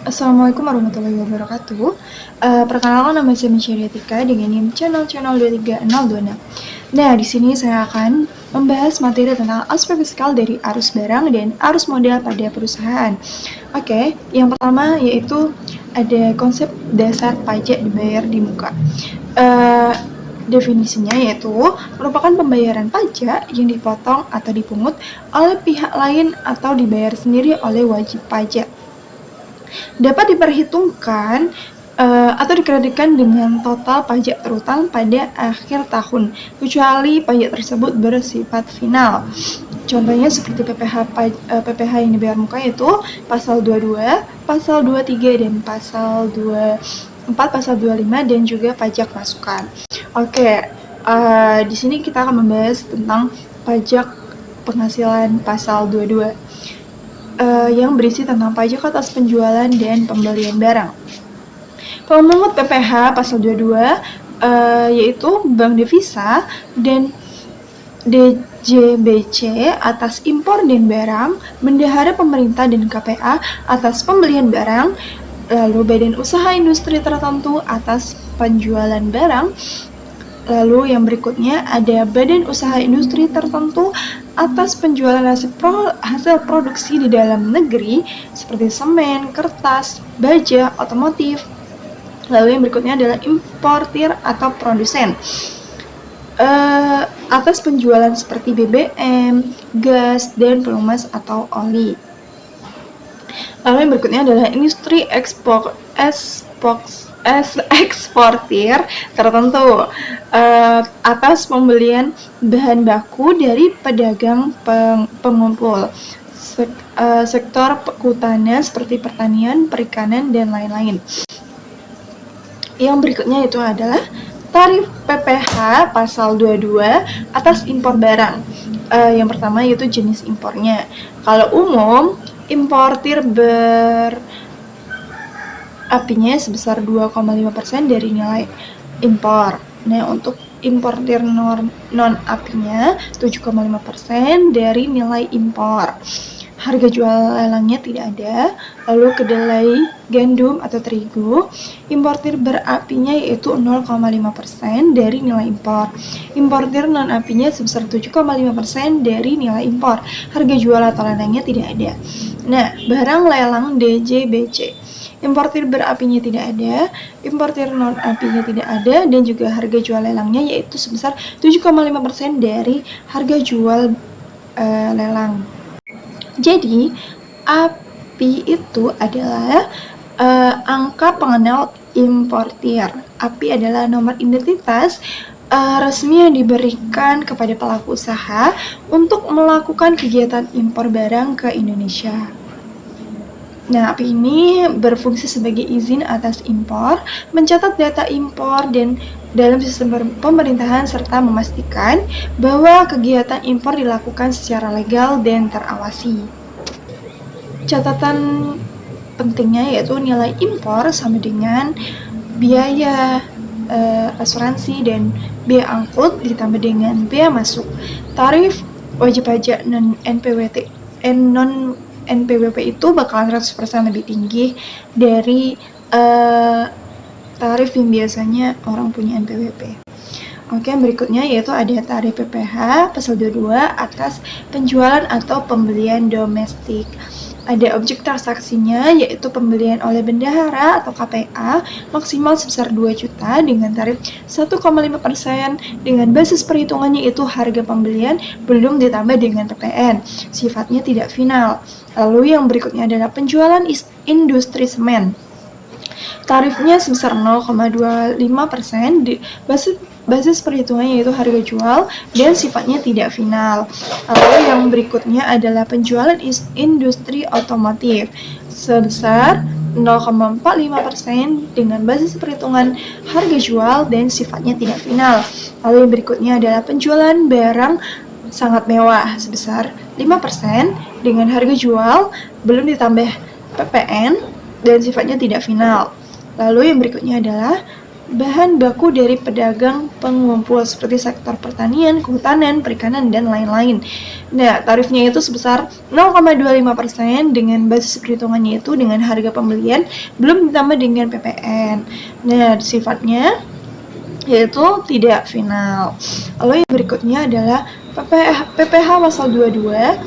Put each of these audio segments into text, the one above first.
Assalamualaikum warahmatullahi wabarakatuh. Perkenalkan, nama saya Michelle dengan NIM channel 23026. Nah, di sini saya akan membahas materi tentang aspek fiskal dari arus barang dan arus modal pada perusahaan. Oke, yang pertama yaitu ada konsep dasar pajak dibayar di muka. Definisinya yaitu merupakan pembayaran pajak yang dipotong atau dipungut oleh pihak lain atau dibayar sendiri oleh wajib pajak. Dapat diperhitungkan atau dikreditkan dengan total pajak terutang pada akhir tahun, kecuali pajak tersebut bersifat final. Contohnya seperti PPh yang dibayar muka itu pasal 22, pasal 23 dan pasal 24, pasal 25 dan juga pajak masukan. Oke, di sini kita akan membahas tentang pajak penghasilan pasal 22. Yang berisi tentang pajak atas penjualan dan pembelian barang. Pemungut PPh pasal 22 yaitu bank devisa dan DJBC atas impor dan barang, bendahara pemerintah dan KPA atas pembelian barang, lalu badan usaha industri tertentu atas penjualan barang. Lalu yang berikutnya ada badan usaha industri tertentu atas penjualan hasil produksi di dalam negeri seperti semen, kertas, baja, otomotif. Lalu yang berikutnya adalah importir atau produsen atas penjualan seperti BBM, gas, dan pelumas atau oli. Lalu yang berikutnya adalah industri eksportir tertentu atas pembelian bahan baku dari pedagang pengumpul, sektor kehutanan seperti pertanian, perikanan, dan lain-lain. Yang berikutnya itu adalah tarif PPh pasal 22 atas impor barang. Yang pertama yaitu jenis impornya. Kalau umum, importir apinya sebesar 2,5% dari nilai impor. Nah, untuk importir non-apinya 7,5% dari nilai impor. Harga jual lelangnya tidak ada. Lalu kedelai, gandum atau terigu, importir berapinya yaitu 0,5% dari nilai impor. Importir non-apinya sebesar 7,5% dari nilai impor. Harga jual atau lelangnya tidak ada. Nah, barang lelang DJBC. Importir berapinya tidak ada, importir non-apinya tidak ada, dan juga harga jual lelangnya yaitu sebesar 7,5% dari harga jual lelang. Jadi, API itu adalah angka pengenal importir. API adalah nomor identitas resmi yang diberikan kepada pelaku usaha untuk melakukan kegiatan impor barang ke Indonesia. Nah, API ini berfungsi sebagai izin atas impor, mencatat data impor dan dalam sistem pemerintahan serta memastikan bahwa kegiatan impor dilakukan secara legal dan terawasi. Catatan pentingnya yaitu nilai impor sama dengan biaya asuransi dan biaya angkut ditambah dengan biaya masuk. Tarif wajib pajak non-NPWP itu bakalan 100% lebih tinggi dari tarif yang biasanya orang punya NPWP. Oke, berikutnya yaitu ada tarif PPh pasal 22 atas penjualan atau pembelian domestik. Ada objek transaksinya yaitu pembelian oleh bendahara atau KPA maksimal sebesar 2 juta dengan tarif 1,5% dengan basis perhitungannya itu harga pembelian belum ditambah dengan PPN. Sifatnya tidak final. Lalu yang berikutnya adalah penjualan industri semen. Tarifnya sebesar 0,25%, basis perhitungannya yaitu harga jual dan sifatnya tidak final. Lalu yang berikutnya adalah penjualan industri otomotif sebesar 0,45% dengan basis perhitungan harga jual dan sifatnya tidak final. Lalu yang berikutnya adalah penjualan barang sangat mewah sebesar 5% dengan harga jual belum ditambah PPN dan sifatnya tidak final. Lalu yang berikutnya adalah bahan baku dari pedagang pengumpul seperti sektor pertanian, kehutanan, perikanan, dan lain-lain. Nah, tarifnya itu sebesar 0,25% dengan basis perhitungannya itu dengan harga pembelian belum ditambah dengan PPN. Nah, sifatnya yaitu tidak final. Lalu yang berikutnya adalah PPh pasal 22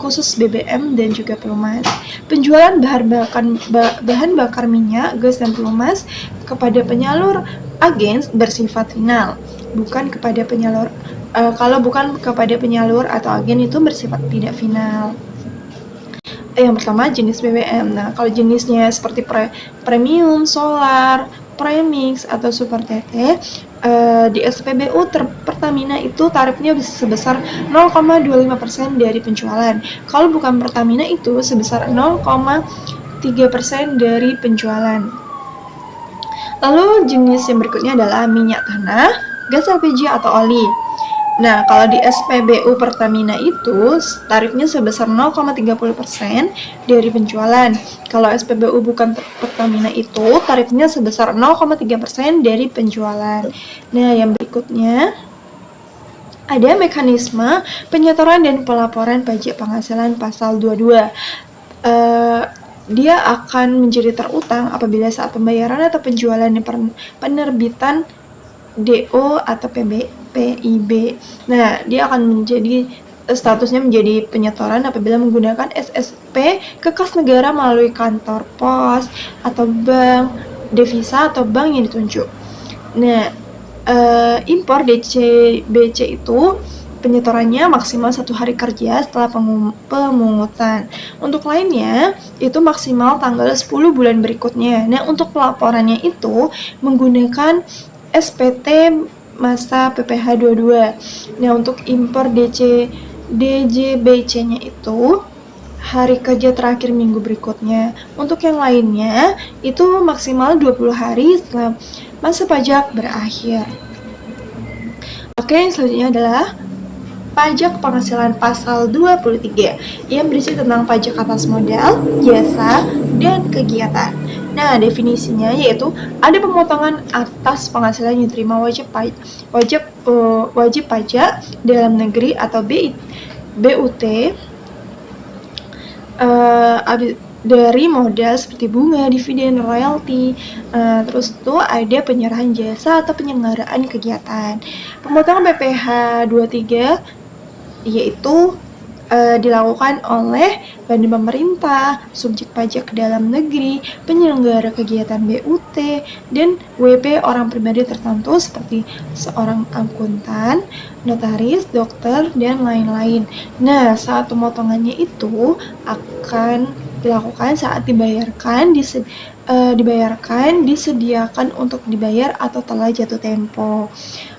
khusus BBM dan juga pelumas. Penjualan bahan bakar minyak, gas, dan pelumas kepada penyalur agen bersifat final, bukan kepada penyalur. Kalau bukan kepada penyalur atau agen itu bersifat tidak final. Yang pertama jenis BBM. Nah, kalau jenisnya seperti premium, solar, premix atau super TT, di SPBU Pertamina itu tarifnya sebesar 0,25% dari penjualan. Kalau bukan Pertamina itu sebesar 0,3% dari penjualan. Lalu jenis yang berikutnya adalah minyak tanah, gas LPG atau oli. Nah, kalau di SPBU Pertamina itu tarifnya sebesar 0,30% dari penjualan. Kalau SPBU bukan Pertamina itu tarifnya sebesar 0,3% dari penjualan. Nah, yang berikutnya ada mekanisme penyetoran dan pelaporan pajak penghasilan pasal 22. Dia akan menjadi terutang apabila saat pembayaran atau penjualan penerbitan DO atau PIB. Nah, dia akan menjadi statusnya menjadi penyetoran apabila menggunakan SSP ke kas negara melalui kantor pos atau bank devisa atau bank yang ditunjuk. Nah, impor DCBC itu penyetorannya maksimal 1 hari kerja setelah pemungutan. Untuk lainnya, itu maksimal tanggal 10 bulan berikutnya. Nah, untuk pelaporannya itu menggunakan SPT masa PPh 22. Nah, untuk impor DJBC-nya itu hari kerja terakhir minggu berikutnya. Untuk yang lainnya, itu maksimal 20 hari setelah masa pajak berakhir. Oke, selanjutnya adalah pajak penghasilan pasal 23 yang berisi tentang pajak atas modal, jasa, dan kegiatan. Nah, definisinya yaitu ada pemotongan atas penghasilan yang diterima wajib pajak dalam negeri atau BUT dari modal seperti bunga, dividen, royalti. Terus tuh ada penyerahan jasa atau penyelenggaraan kegiatan. Pemotongan PPh 23 yaitu dilakukan oleh badan pemerintah, subjek pajak dalam negeri, penyelenggara kegiatan BUT, dan WP orang pribadi tertentu seperti seorang akuntan, notaris, dokter, dan lain-lain. Nah, saat pemotongannya itu akan dilakukan saat disediakan untuk dibayar atau telah jatuh tempo.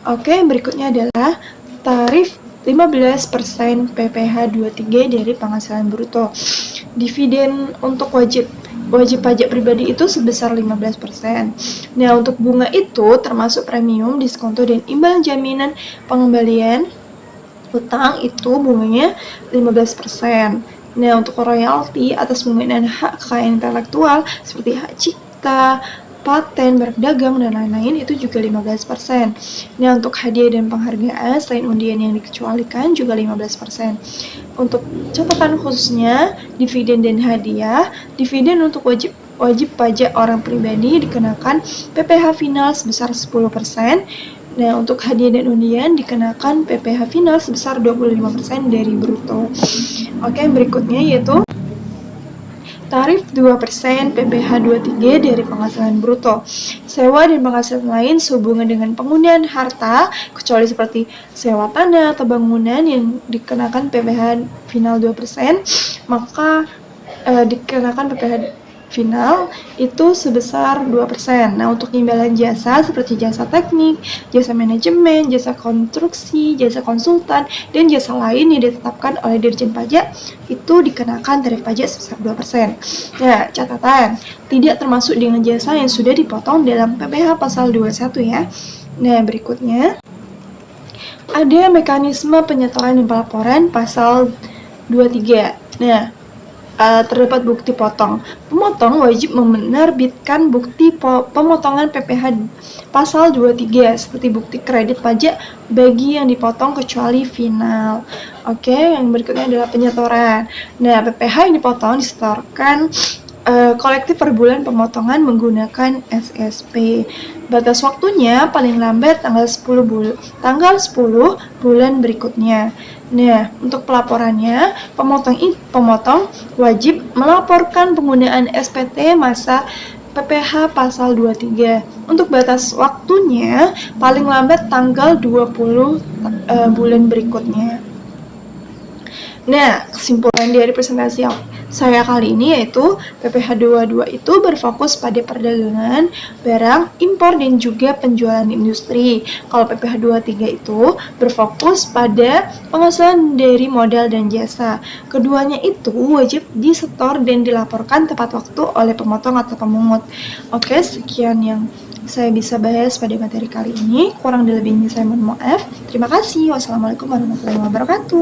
Oke, berikutnya adalah tarif 15% PPh 23 dari penghasilan bruto. Dividen untuk wajib pajak pribadi itu sebesar 15%. Nah, untuk bunga itu termasuk premium, diskonto, dan imbal jaminan pengembalian hutang itu bunganya 15%. Nah, untuk royalti atas penggunaan hak kekayaan intelektual seperti hak cipta, paten, barang dagang, dan lain-lain itu juga 15%. Nah, untuk hadiah dan penghargaan selain undian yang dikecualikan juga 15%. Untuk catatan khususnya, dividen dan hadiah, dividen untuk wajib pajak orang pribadi dikenakan PPh final sebesar 10%. Nah, untuk hadiah dan undian dikenakan PPh final sebesar 25% dari bruto. Oke, berikutnya yaitu tarif 2% PPh 23 dari penghasilan bruto. Sewa dan penghasilan lain sehubungan dengan penggunaan harta, kecuali seperti sewa tanah atau bangunan yang dikenakan PPh final 2%, maka dikenakan PPh final itu sebesar 2%. Nah, untuk imbalan jasa seperti jasa teknik, jasa manajemen, jasa konstruksi, jasa konsultan, dan jasa lain yang ditetapkan oleh Dirjen Pajak itu dikenakan tarif pajak sebesar 2%. Nah, catatan, tidak termasuk dengan jasa yang sudah dipotong dalam PPh pasal 21 ya. Nah, berikutnya ada mekanisme penyetoran dan pelaporan pasal 23. Nah, terdapat bukti potong. Pemotong wajib menerbitkan bukti pemotongan PPh pasal 23 seperti bukti kredit pajak bagi yang dipotong kecuali final. Oke, yang berikutnya adalah penyetoran. Nah, PPh yang dipotong disetorkan kolektif per bulan pemotongan menggunakan SSP. Batas waktunya paling lambat tanggal 10 bulan berikutnya. Nah, untuk pelaporannya, pemotong wajib melaporkan penggunaan SPT masa PPh pasal 23. Untuk batas waktunya paling lambat tanggal 20 bulan berikutnya. Nah, kesimpulan dari presentasi saya kali ini yaitu PPh 22 itu berfokus pada perdagangan, barang, impor, dan juga penjualan industri. Kalau PPh 23 itu berfokus pada penghasilan dari modal dan jasa. Keduanya itu wajib disetor dan dilaporkan tepat waktu oleh pemotong atau pemungut. Oke, sekian yang saya bisa bahas pada materi kali ini. Kurang lebihnya saya mohon maaf. Terima kasih. Wassalamualaikum warahmatullahi wabarakatuh.